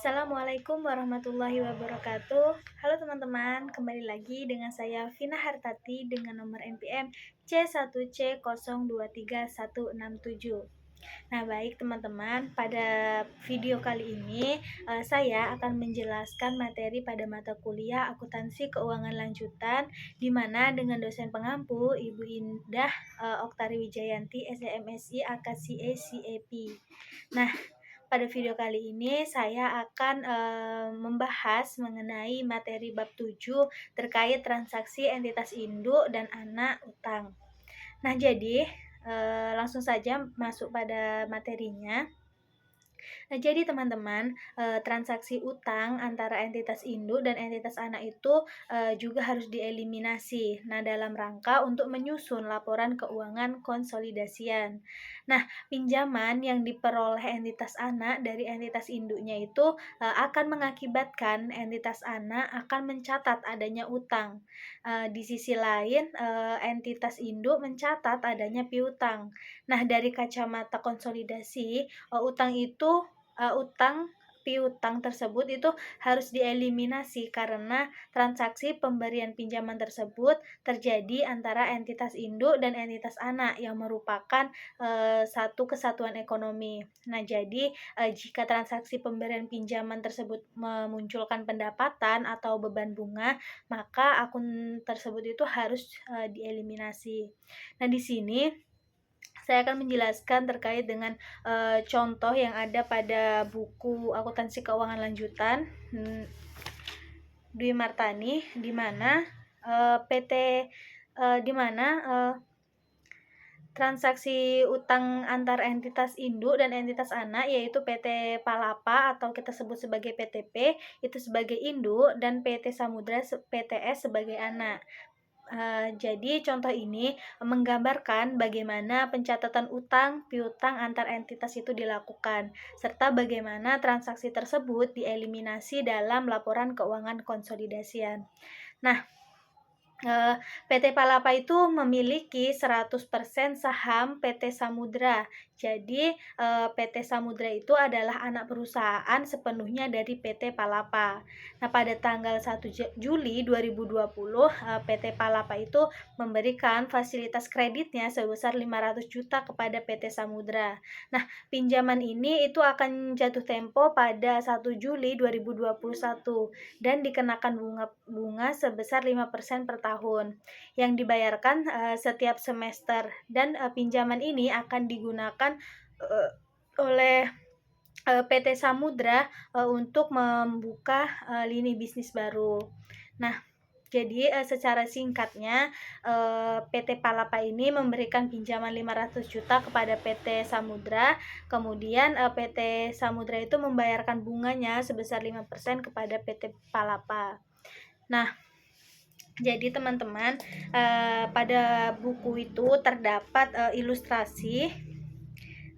Assalamualaikum warahmatullahi wabarakatuh. Halo teman-teman, kembali lagi dengan saya Vina Hartati dengan nomor NPM C1C023167. Nah, baik teman-teman, pada video kali ini saya akan menjelaskan materi pada mata kuliah Akuntansi Keuangan Lanjutan, di mana dengan dosen pengampu Ibu Indah Oktari Wijayanti, SMSI AKCA CAP. Nah, pada video kali ini saya akan membahas mengenai materi bab 7 terkait transaksi entitas induk dan anak utang. Nah, jadi langsung saja masuk pada materinya. Nah, jadi teman-teman, transaksi utang antara entitas induk dan entitas anak itu juga harus dieliminasi. Nah, dalam rangka untuk menyusun laporan keuangan konsolidasian. Nah, pinjaman yang diperoleh entitas anak dari entitas induknya itu akan mengakibatkan entitas anak akan mencatat adanya utang. Di sisi lain, entitas induk mencatat adanya piutang. Nah, dari kacamata konsolidasi, piutang tersebut itu harus dieliminasi karena transaksi pemberian pinjaman tersebut terjadi antara entitas induk dan entitas anak yang merupakan satu kesatuan ekonomi. Nah, jadi jika transaksi pemberian pinjaman tersebut memunculkan pendapatan atau beban bunga, maka akun tersebut itu harus dieliminasi. Nah, di sini saya akan menjelaskan terkait dengan contoh yang ada pada buku Akuntansi Keuangan Lanjutan Dwi Martani, di mana transaksi utang antar entitas induk dan entitas anak, yaitu PT Palapa atau kita sebut sebagai PTP itu sebagai induk dan PT Samudra PTS sebagai anak. Jadi contoh ini menggambarkan bagaimana pencatatan utang piutang antar entitas itu dilakukan, serta bagaimana transaksi tersebut dieliminasi dalam laporan keuangan konsolidasian. Nah, PT Palapa itu memiliki 100% saham PT Samudra. Jadi, PT Samudra itu adalah anak perusahaan sepenuhnya dari PT Palapa. Nah, pada tanggal 1 Juli 2020, PT Palapa itu memberikan fasilitas kreditnya sebesar 500 juta kepada PT Samudra. Nah, pinjaman ini itu akan jatuh tempo pada 1 Juli 2021 dan dikenakan bunga sebesar 5% per tahun yang dibayarkan setiap semester, dan pinjaman ini akan digunakan oleh PT Samudra untuk membuka lini bisnis baru. Nah, jadi secara singkatnya PT Palapa ini memberikan pinjaman 500 juta kepada PT Samudra, kemudian PT Samudra itu membayarkan bunganya sebesar 5% kepada PT Palapa. Nah, jadi teman-teman, pada buku itu terdapat ilustrasi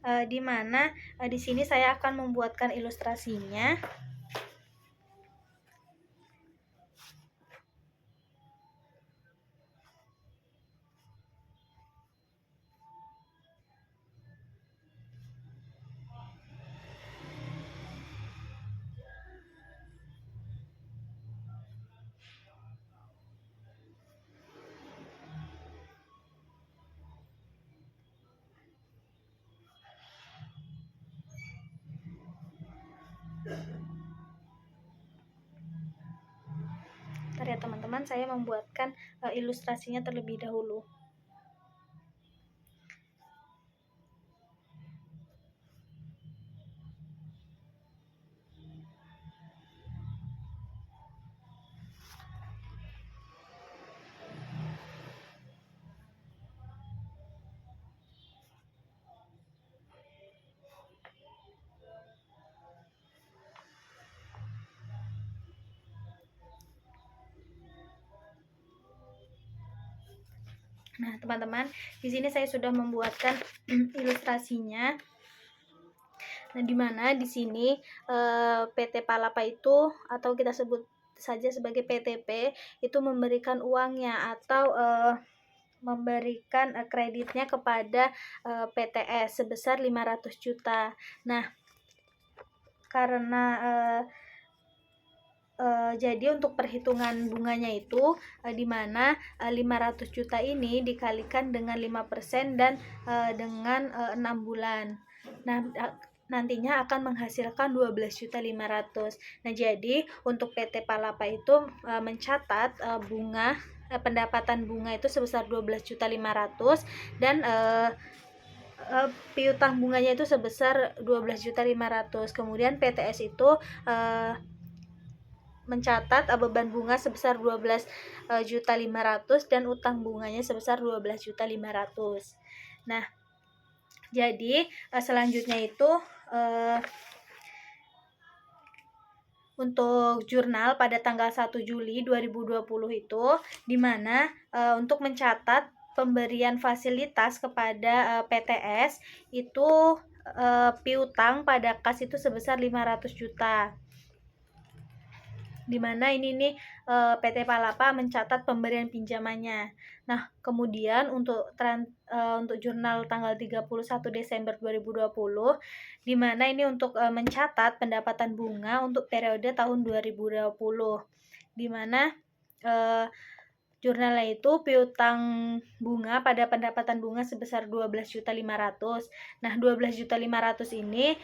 di mana di sini saya akan membuatkan ilustrasinya. Bentar ya teman-teman, saya membuatkan ilustrasinya terlebih dahulu. Nah, teman-teman, di sini saya sudah membuatkan ilustrasinya. Nah, di mana di sini PT Palapa itu, atau kita sebut saja sebagai PTP, itu memberikan uangnya atau memberikan kreditnya kepada PTS sebesar 500 juta. Nah, karena jadi untuk perhitungan bunganya itu di mana 500 juta ini dikalikan dengan 5% dan dengan 6 bulan. Nah, nantinya akan menghasilkan 12.500.000. Nah, jadi untuk PT Palapa itu mencatat bunga pendapatan bunga itu sebesar 12.500.000 dan piutang bunganya itu sebesar 12.500.000. Kemudian PTS itu mencatat beban bunga sebesar 12.500.000 dan utang bunganya sebesar 12.500.000. Nah, jadi selanjutnya itu untuk jurnal pada tanggal 1 Juli 2020 itu di mana untuk mencatat pemberian fasilitas kepada PTS itu piutang pada kas itu sebesar 500 juta. Di mana ini nih PT Palapa mencatat pemberian pinjamannya. Nah, kemudian untuk jurnal tanggal 31 Desember 2020 di mana ini untuk mencatat pendapatan bunga untuk periode tahun 2020. Di mana jurnalnya itu piutang bunga pada pendapatan bunga sebesar 12.500.000. Nah, 12.500.000 ini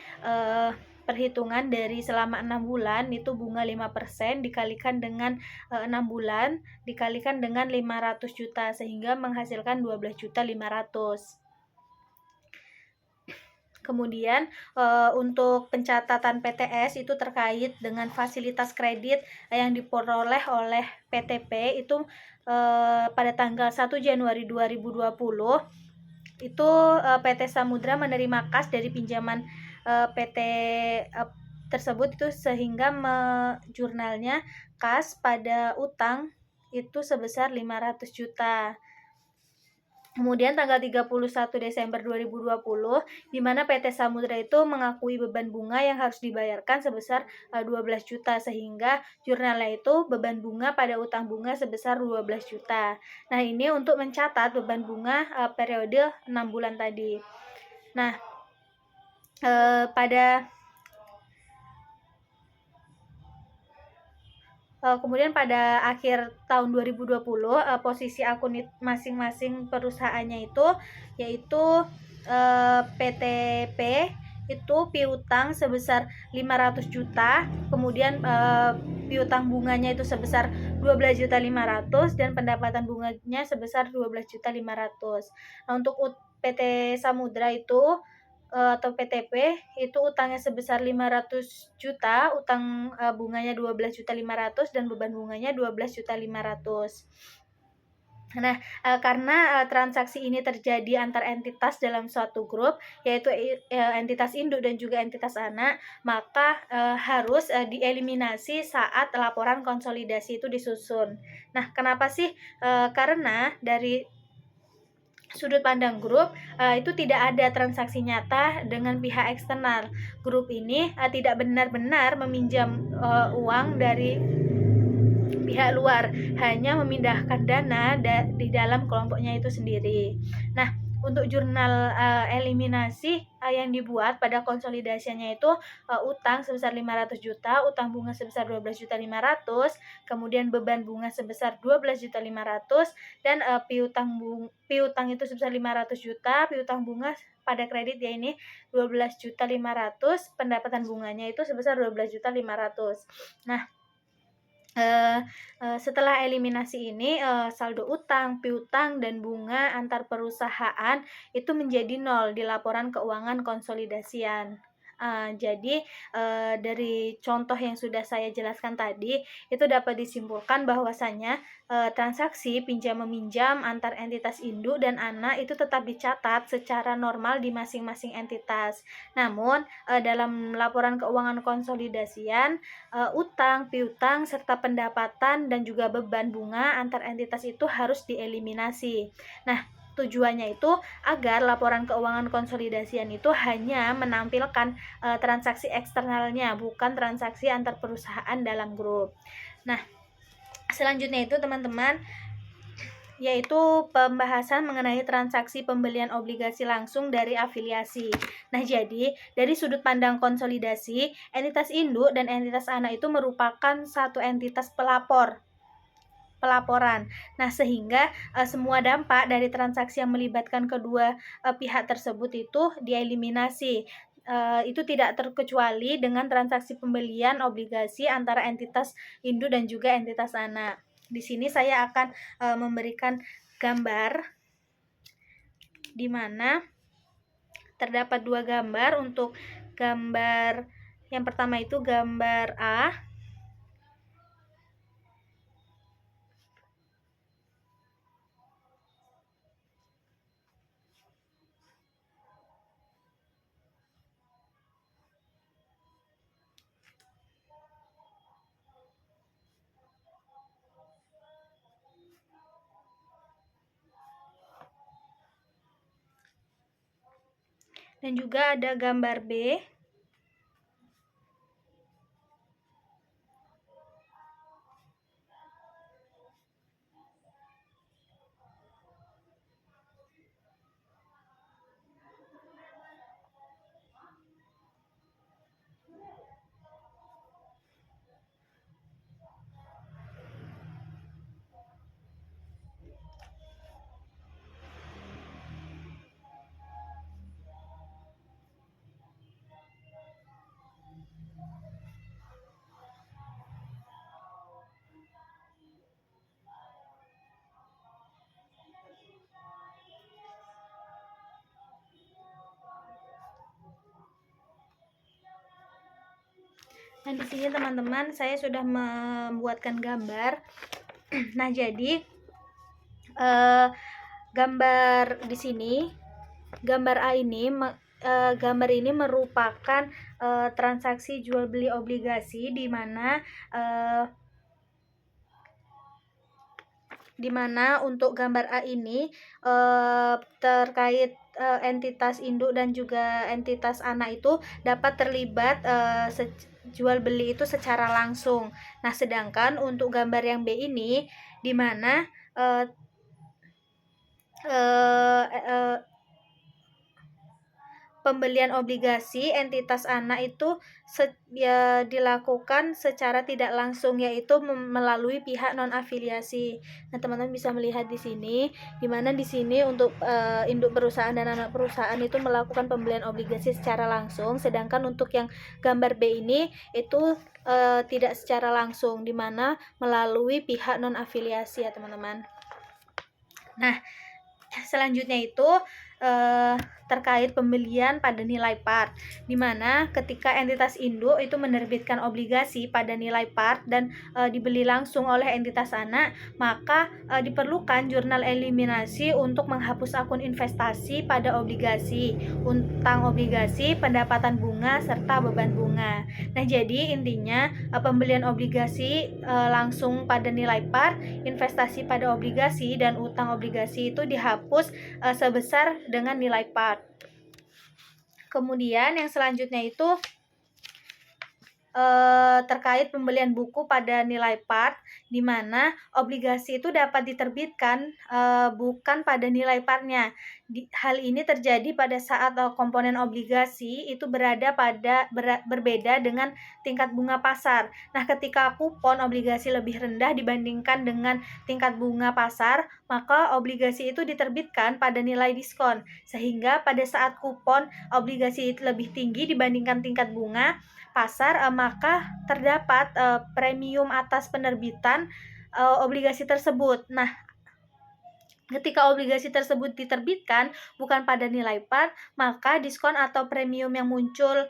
perhitungan dari selama 6 bulan itu bunga 5% dikalikan dengan 6 bulan dikalikan dengan 500 juta sehingga menghasilkan 12.500.000. Kemudian untuk pencatatan PTS itu terkait dengan fasilitas kredit yang diperoleh oleh PTP itu pada tanggal 1 Januari 2020 itu PT Samudra menerima kas dari pinjaman PT tersebut itu sehingga jurnalnya kas pada utang itu sebesar 500 juta. Kemudian tanggal 31 Desember 2020 di mana PT Samudra itu mengakui beban bunga yang harus dibayarkan sebesar 12 juta sehingga jurnalnya itu beban bunga pada utang bunga sebesar 12 juta. Nah, ini untuk mencatat beban bunga periode 6 bulan tadi. Nah, kemudian pada akhir tahun 2020 posisi akun masing-masing perusahaannya itu yaitu PTP itu piutang sebesar 500 juta, kemudian piutang bunganya itu sebesar 12.500.000 dan pendapatan bunganya sebesar 12.500.000. Nah, untuk PT Samudra itu atau PTP itu utangnya sebesar 500 juta, utang bunganya 12.500.000 dan beban bunganya 12.500.000. Nah, karena transaksi ini terjadi antar entitas dalam suatu grup, yaitu entitas induk dan juga entitas anak, maka harus dieliminasi saat laporan konsolidasi itu disusun. Nah, kenapa sih? Karena dari sudut pandang grup itu tidak ada transaksi nyata dengan pihak eksternal. Grup ini tidak benar-benar meminjam uang dari pihak luar, hanya memindahkan dana di dalam kelompoknya itu sendiri. Nah, untuk jurnal eliminasi yang dibuat pada konsolidasinya itu utang sebesar 500 juta, utang bunga sebesar 12.500.000, kemudian beban bunga sebesar 12.500.000 dan piutang itu sebesar 500 juta, piutang bunga pada kredit ya ini 12.500.000, pendapatan bunganya itu sebesar 12.500.000. Nah, setelah eliminasi ini saldo utang, piutang, dan bunga antar perusahaan itu menjadi 0 di laporan keuangan konsolidasian. Jadi dari contoh yang sudah saya jelaskan tadi itu dapat disimpulkan bahwasanya transaksi pinjam meminjam antar entitas induk dan anak itu tetap dicatat secara normal di masing-masing entitas. Namun dalam laporan keuangan konsolidasian utang, piutang, serta pendapatan dan juga beban bunga antar entitas itu harus dieliminasi. Nah, tujuannya itu agar laporan keuangan konsolidasian itu hanya menampilkan transaksi eksternalnya, bukan transaksi antar perusahaan dalam grup. Nah, selanjutnya itu teman-teman yaitu pembahasan mengenai transaksi pembelian obligasi langsung dari afiliasi. Nah, jadi dari sudut pandang konsolidasi, entitas induk dan entitas anak itu merupakan satu entitas pelaporan. Nah, sehingga semua dampak dari transaksi yang melibatkan kedua pihak tersebut itu dieliminasi. Itu tidak terkecuali dengan transaksi pembelian obligasi antara entitas induk dan juga entitas anak. Di sini saya akan memberikan gambar di mana terdapat dua gambar. Untuk gambar yang pertama itu gambar A, dan juga ada gambar B. Nah, di sini teman-teman saya sudah membuatkan gambar. Nah, jadi gambar di sini, gambar A ini gambar ini merupakan transaksi jual beli obligasi di mana untuk gambar A ini terkait entitas induk dan juga entitas anak itu dapat terlibat jual beli itu secara langsung. Nah, sedangkan untuk gambar yang B ini di mana pembelian obligasi entitas anak itu dilakukan secara tidak langsung, yaitu melalui pihak non afiliasi. Nah, teman-teman bisa melihat di sini, di mana di sini untuk induk perusahaan dan anak perusahaan itu melakukan pembelian obligasi secara langsung, sedangkan untuk yang gambar B ini itu tidak secara langsung, di mana melalui pihak non afiliasi ya teman-teman. Nah, selanjutnya itu terkait pembelian pada nilai par, di mana ketika entitas induk itu menerbitkan obligasi pada nilai par dan dibeli langsung oleh entitas anak, maka diperlukan jurnal eliminasi untuk menghapus akun investasi pada obligasi, utang obligasi, pendapatan bunga, serta beban bunga. Nah, jadi intinya pembelian obligasi langsung pada nilai par, investasi pada obligasi, dan utang obligasi itu dihapus sebesar dengan nilai par. Kemudian yang selanjutnya itu terkait pembelian buku pada nilai par, di mana obligasi itu dapat diterbitkan bukan pada nilai parnya. Hal ini terjadi pada saat komponen obligasi itu berbeda dengan tingkat bunga pasar. Nah, ketika kupon obligasi lebih rendah dibandingkan dengan tingkat bunga pasar, maka obligasi itu diterbitkan pada nilai diskon, sehingga pada saat kupon obligasi itu lebih tinggi dibandingkan tingkat bunga pasar, maka terdapat premium atas penerbitan obligasi tersebut. Nah, ketika obligasi tersebut diterbitkan bukan pada nilai par, maka diskon atau premium yang muncul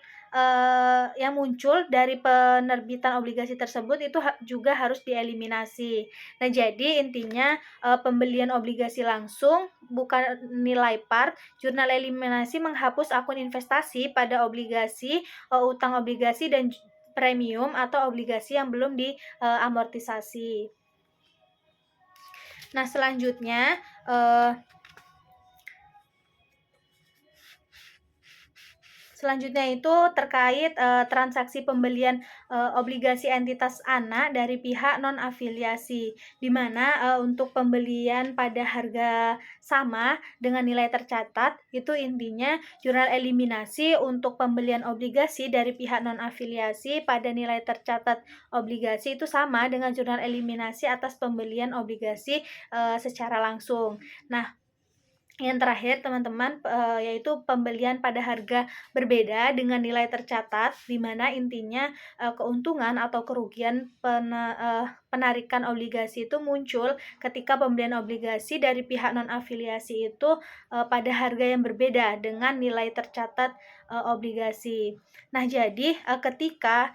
dari penerbitan obligasi tersebut itu juga harus dieliminasi. Nah, jadi intinya pembelian obligasi langsung bukan nilai par, jurnal eliminasi menghapus akun investasi pada obligasi, utang obligasi, dan premium atau obligasi yang belum diamortisasi. Nah, selanjutnya Selanjutnya itu terkait transaksi pembelian obligasi entitas anak dari pihak non-afiliasi, di mana untuk pembelian pada harga sama dengan nilai tercatat, itu intinya jurnal eliminasi untuk pembelian obligasi dari pihak non-afiliasi pada nilai tercatat obligasi itu sama dengan jurnal eliminasi atas pembelian obligasi secara langsung. Nah, yang terakhir teman-teman, yaitu pembelian pada harga berbeda dengan nilai tercatat, di mana intinya keuntungan atau kerugian penarikan obligasi itu muncul ketika pembelian obligasi dari pihak non-afiliasi itu pada harga yang berbeda dengan nilai tercatat obligasi. Nah, jadi ketika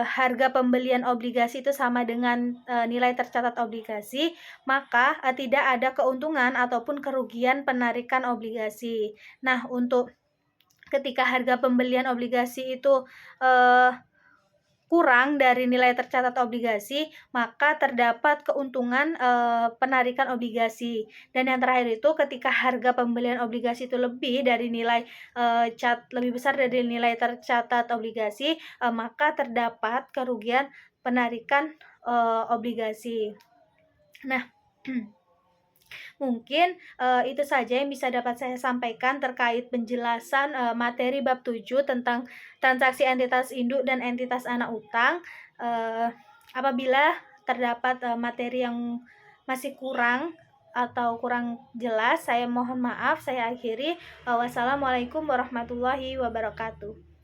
harga pembelian obligasi itu sama dengan nilai tercatat obligasi, maka tidak ada keuntungan ataupun kerugian penarikan obligasi. Nah, untuk ketika harga pembelian obligasi itu kurang dari nilai tercatat obligasi, maka terdapat keuntungan penarikan obligasi. Dan yang terakhir itu ketika harga pembelian obligasi itu lebih dari nilai lebih besar dari nilai tercatat obligasi, maka terdapat kerugian penarikan obligasi. Nah, mungkin itu saja yang bisa dapat saya sampaikan terkait penjelasan materi bab 7 tentang transaksi entitas induk dan entitas anak utang. Apabila terdapat materi yang masih kurang atau kurang jelas, saya mohon maaf. Saya akhiri. Wassalamualaikum warahmatullahi wabarakatuh.